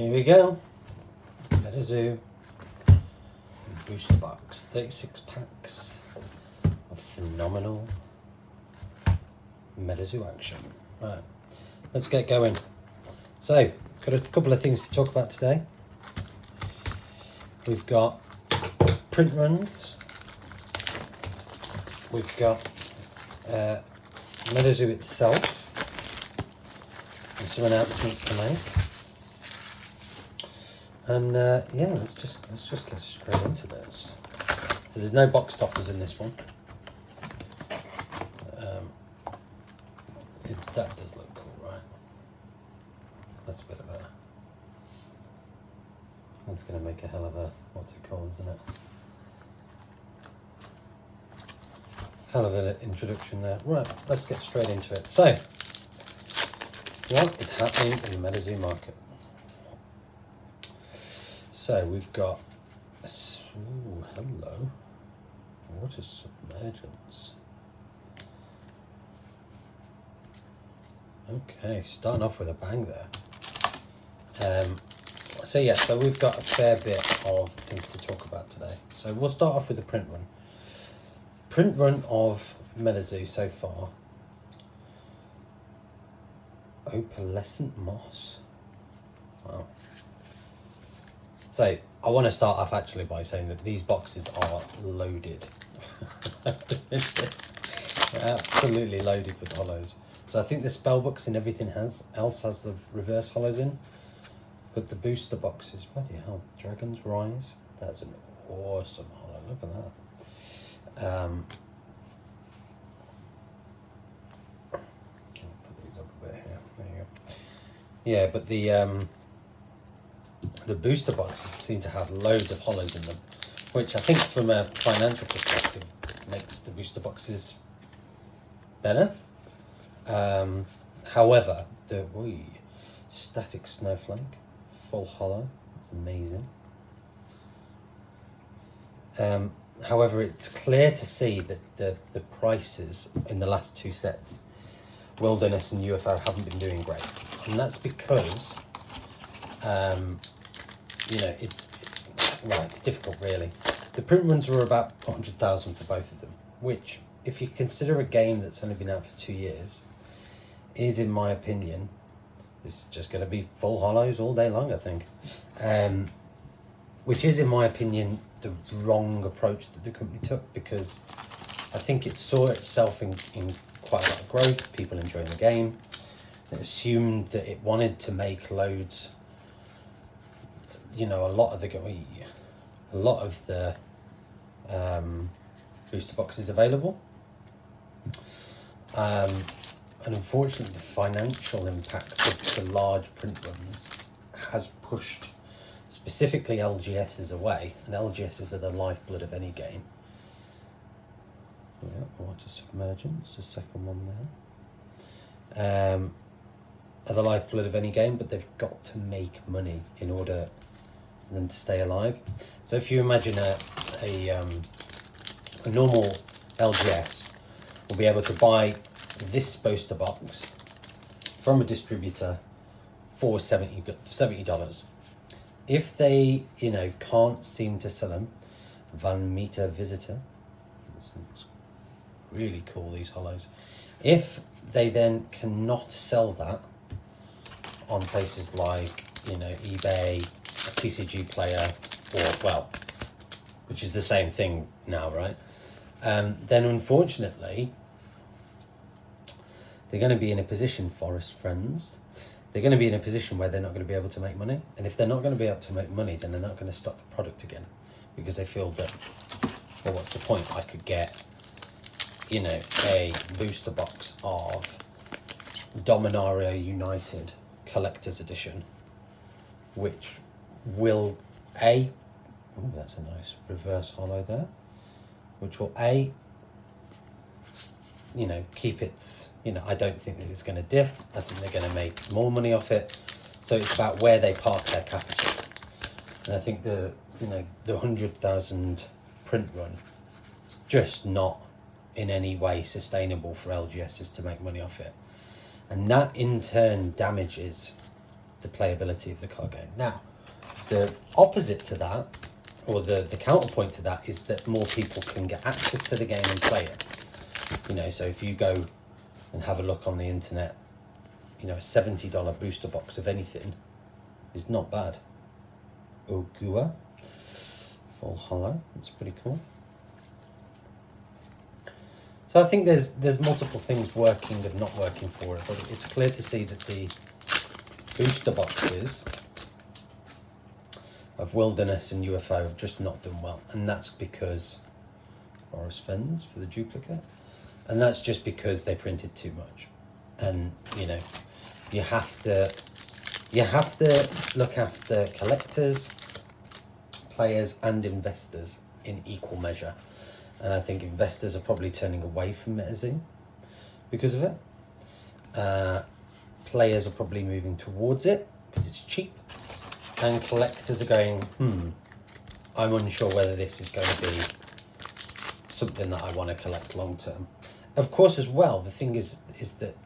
Here we go. Metazoo booster box, 36 packs of phenomenal Metazoo action. Right, let's get going. So, got a couple of things to talk about today. We've got print runs. We've got Metazoo itself and some announcements to make. And yeah, let's just get straight into this. So there's no box toppers in this one. That does look cool, right? That's a bit of a. That's going to make a hell of a, what's it called, isn't it? Hell of an introduction there. Right, let's get straight into it. So, what is happening in the Metazoo market? So we've got, ooh, hello, water submergence. Okay, starting off with a bang there. So yeah, so we've got a fair bit of things to talk about today. So we'll start off with the print run. Print run of Metazoo so far. Opalescent moss. Wow. So I want to start off actually by saying that these boxes are loaded. They're absolutely loaded with holos. So I think the spell books and everything else has the reverse holos in, but the booster boxes, bloody hell, Dragon's Rise. That's an awesome holo. Look at that. I'll put these up a bit here. There you go. Yeah, but the booster boxes seem to have loads of holos in them, which I think from a financial perspective makes the booster boxes better. However, the static snowflake, full holo, it's amazing. However, it's clear to see that the prices in the last two sets, Wilderness and UFO, haven't been doing great, and that's because you know, it's difficult really. The print runs were about 100,000 for both of them, which, if you consider a game that's only been out for 2 years, is, in my opinion, this is just going to be full holos all day long, I think. Which is, in my opinion, the wrong approach that the company took, because I think it saw itself in quite a lot of growth, people enjoying the game. It assumed that it wanted to make loads, you know, a lot of the booster boxes available. And unfortunately, the financial impact of the large print runs has pushed specifically LGSs away, and LGSs are the lifeblood of any game. Yeah, water submergence, the second one there. Are the lifeblood of any game, but they've got to make money in order for them to stay alive. So if you imagine a normal LGS will be able to buy this booster box from a distributor for $70. If they, you know, can't seem to sell them, Van Meter Visitor, this looks really cool, these holos. If they then cannot sell that on places like, you know, eBay, a TCG player, or, well, which is the same thing now, right? Then unfortunately, they're going to be in a position, Forest friends, they're going to be in a position where they're not going to be able to make money. And if they're not going to be able to make money, then they're not going to stock the product again, because they feel that, well, what's the point? I could get, you know, a booster box of Dominaria United Collector's Edition, which will that's a nice reverse holo there, which will you know, keep its, you know, I don't think that it's going to dip. I think they're going to make more money off it. So it's about where they park their capital. And I think the 100,000 print run is just not in any way sustainable for LGSs to make money off it. And that in turn damages the playability of the card game. Now, the opposite to that, or the counterpoint to that, is that more people can get access to the game and play it. You know, so if you go and have a look on the internet, you know, a $70 booster box of anything is not bad. Ogua, full holo, that's pretty cool. So I think there's multiple things working and not working for it, but it's clear to see that the booster boxes of Wilderness and UFO have just not done well, and that's because Forest Fens for the duplicate, and that's just because they printed too much. And you know, you have to look after collectors, players, and investors in equal measure. And I think investors are probably turning away from Metazoo because of it. Players are probably moving towards it because it's cheap. And collectors are going, I'm unsure whether this is going to be something that I want to collect long term. Of course, as well, the thing is that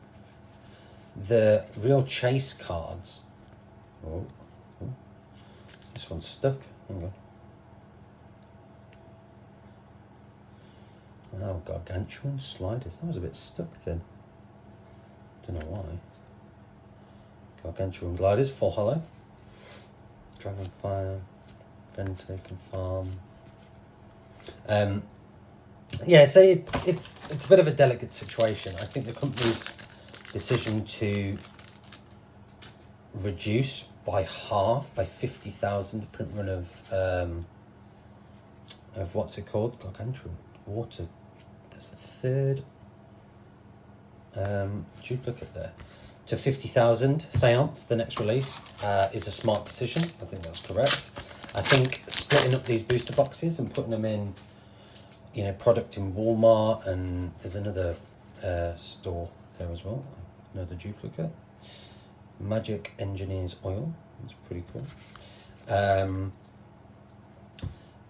the real chase cards... Oh, this one's stuck. Hang on. Wow, gargantuan sliders. That was a bit stuck then. Don't know why. Gargantuan gliders, full holo. Dragonfire, Ventaken Farm. Yeah, so it's a bit of a delicate situation. I think the company's decision to reduce by half, by 50,000, the print run of what's it called? Gargantuan water. There's a third duplicate there. To 50,000 Seance, the next release, is a smart decision. I think that's correct. I think splitting up these booster boxes and putting them in, you know, product in Walmart, and there's another store there as well, another duplicate. Magic Engineers Oil, that's pretty cool.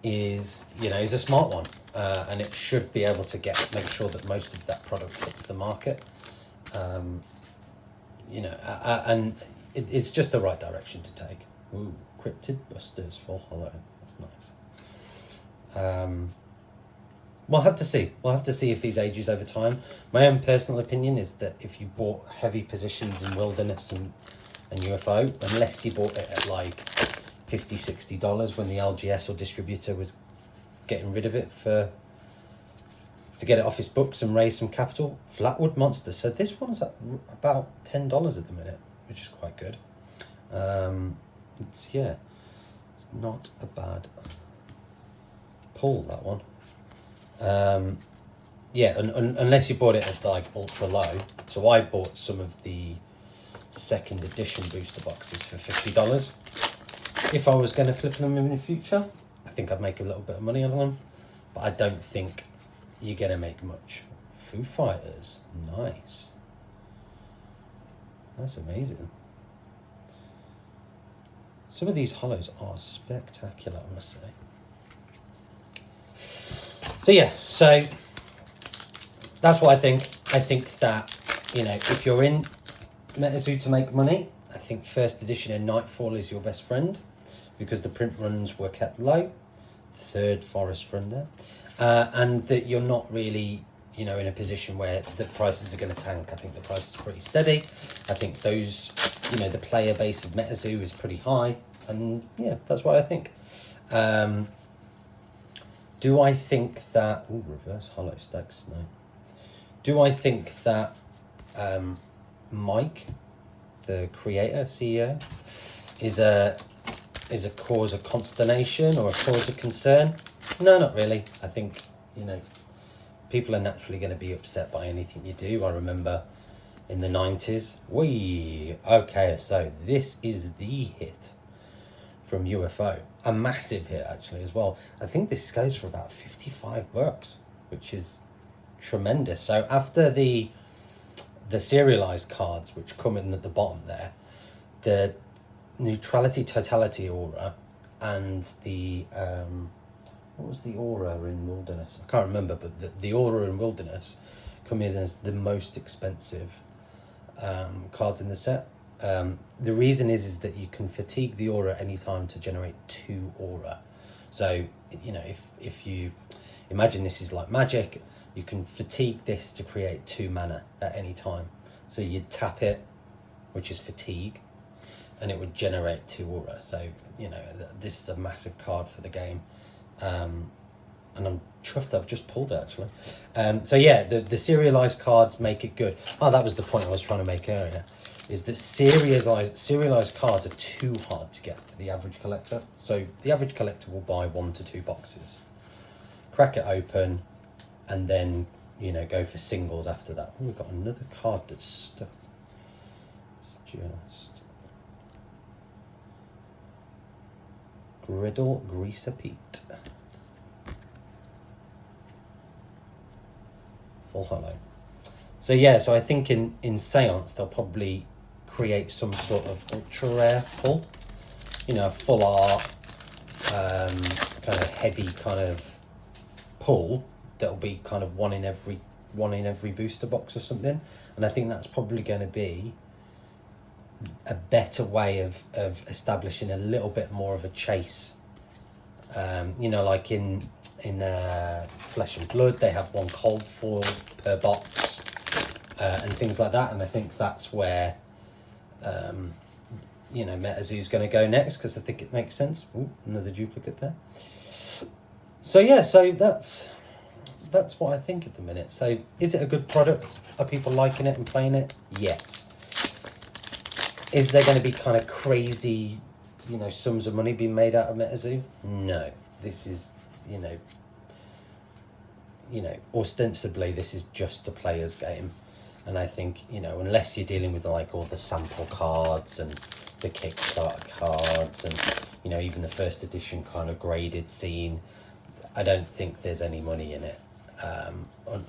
Is a smart one, and it should be able to make sure that most of that product hits the market. And it's just the right direction to take. Ooh, Cryptid Busters, full holo, that's nice. We'll have to see. We'll have to see if these ages over time. My own personal opinion is that if you bought heavy positions in Wilderness and UFO, unless you bought it at like $50, $60 when the LGS or distributor was getting rid of it to get it off his books and raise some capital, Flatwood Monster. So this one's at about $10 at the minute, which is quite good. It's not a bad pull, that one. Unless you bought it at like ultra low. So I bought some of the second edition booster boxes for $50. If I was going to flip them in the future, I think I'd make a little bit of money on them, but I don't think you're going to make much. Foo Fighters, nice. That's amazing. Some of these holos are spectacular, I must say. So that's what I think. I think that, if you're in Metazoo to make money, I think first edition and Nightfall is your best friend, because the print runs were kept low. Third Forest run there. And that you're not really, in a position where the prices are going to tank. I think the price is pretty steady. I think those, the player base of Metazoo is pretty high. And yeah, that's what I think. Do I think that... Ooh, reverse holo stacks, no. Do I think that Mike, the creator, CEO, is a cause of consternation or a cause of concern? No, not really. I think, people are naturally going to be upset by anything you do. I remember in the 90s, okay, so this is the hit from UFO. A massive hit, actually, as well. I think this goes for about $55, which is tremendous. So after the serialized cards, which come in at the bottom there, the neutrality totality aura and the what was the aura in Wilderness? I can't remember, but the aura in Wilderness come in as the most expensive cards in the set. The reason is that you can fatigue the aura any time to generate 2 aura. So, you know, if you imagine this is like magic, you can fatigue this to create 2 mana at any time. So you'd tap it, which is fatigue, and it would generate 2 aura. So, you know, this is a massive card for the game. And I'm chuffed I've just pulled it, actually. So yeah, the serialized cards make it good. Oh, that was the point I was trying to make earlier, is that serialized cards are too hard to get for the average collector. So the average collector will buy 1 to 2 boxes, crack it open, and then, you know, go for singles after that. Oh, we've got another card that's stuck. It's just Griddle Greaser Pete. Full holo. So yeah, so I think in Seance they'll probably create some sort of ultra rare pull, you know, full art, kind of heavy kind of pull that'll be kind of one in every booster box or something. And I think that's probably going to be a better way of establishing a little bit more of a chase. You know, like in Flesh and Blood, they have 1 cold foil per box, and things like that. And I think that's where, you know, Metazoo's going to go next, because I think it makes sense. Ooh, another duplicate there. So yeah, so that's what I think at the minute. So is it a good product? Are people liking it and playing it? Yes. Is there going to be kind of crazy, you know, sums of money being made out of Metazoo? No. This is, you know, ostensibly this is just a player's game. And I think, you know, unless you're dealing with like all the sample cards and the Kickstarter cards and, you know, even the first edition kind of graded scene, I don't think there's any money in it,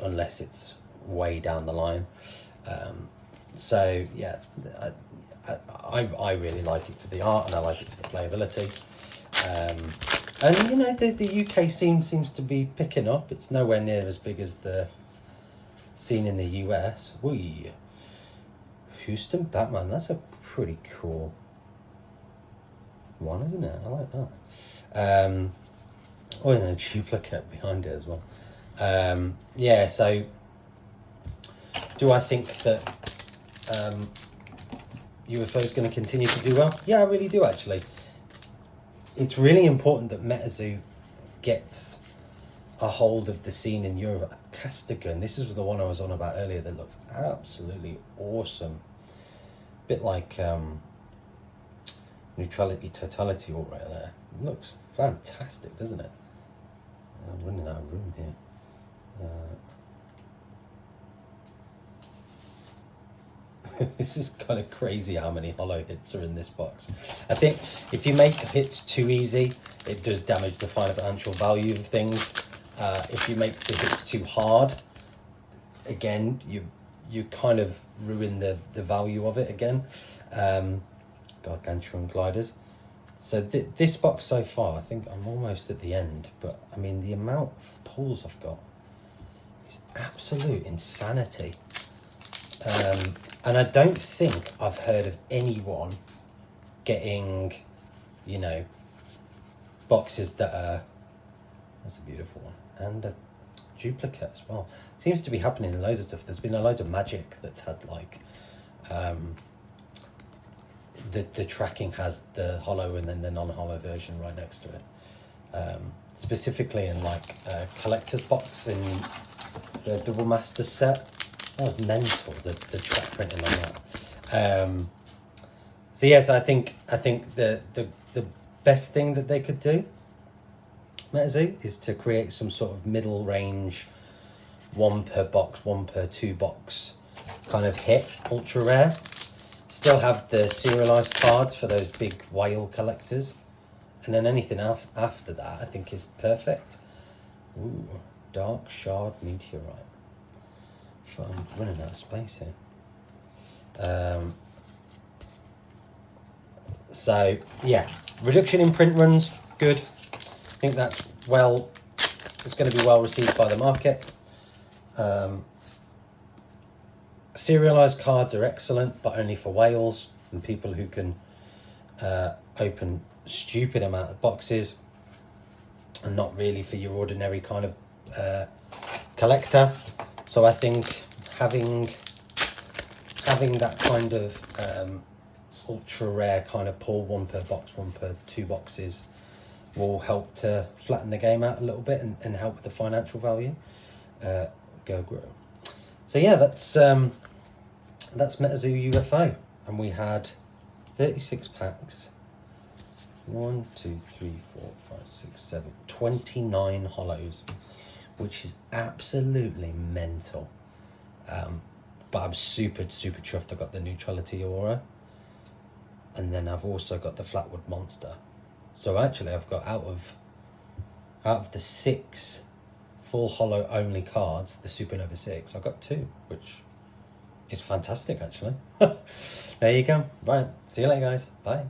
unless it's way down the line. So yeah, I really like it for the art, and I like it for the playability. And you know, the UK scene seems to be picking up. It's nowhere near as big as the scene in the US. Whee! Houston Batman, that's a pretty cool one, isn't it? I like that. Oh, and a duplicate behind it as well. Yeah, so do I think that UFO is going to continue to do well? Yeah, I really do, actually. It's really important that Metazoo gets a hold of the scene in Europe. Castigan, this is the one I was on about earlier that looks absolutely awesome. Bit like Neutrality Totality all right there. It looks fantastic, doesn't it? I'm running out of room here. This is kind of crazy how many holo hits are in this box. I think if you make hits too easy, it does damage the financial value of things. If you make the hits too hard, again, you kind of ruin the value of it again. Gargantuan gliders. So this box so far, I think I'm almost at the end, but I mean the amount of pulls I've got is absolute insanity. And I don't think I've heard of anyone getting, you know, boxes that are, that's a beautiful one, and a duplicate as well. Seems to be happening in loads of stuff. There's been a load of Magic that's had like, the tracking has the holo and then the non-holo version right next to it. Specifically in like a collector's box in the Double Masters set. That was mental, the track printing on that. So yes, I think the best thing that they could do, Metazoo, is to create some sort of middle range, 1 per box, 1 per 2 box kind of hit, ultra rare. Still have the serialized cards for those big whale collectors, and then anything after that I think is perfect. Ooh, Dark Shard Meteorite. I'm running out of space here. So yeah, reduction in print runs, good. I think that's it's going to be well received by the market. Serialized cards are excellent, but only for whales and people who can open stupid amount of boxes, and not really for your ordinary kind of collector. So I think having that kind of ultra rare kind of pull, one per box, one per 2 boxes, will help to flatten the game out a little bit and help with the financial value. Go grow. So yeah, that's Metazoo UFO, and we had 36 packs. 1, 2, 3, 4, 5, 6, 7, 29 holos, which is absolutely mental. But I'm super chuffed. I got the Neutrality Aura, and then I've also got the Flatwood Monster. So actually, I've got out of the 6 full holo only cards, the Supernova 6, I got 2, which is fantastic actually. There you go. Right, see you later guys. Bye.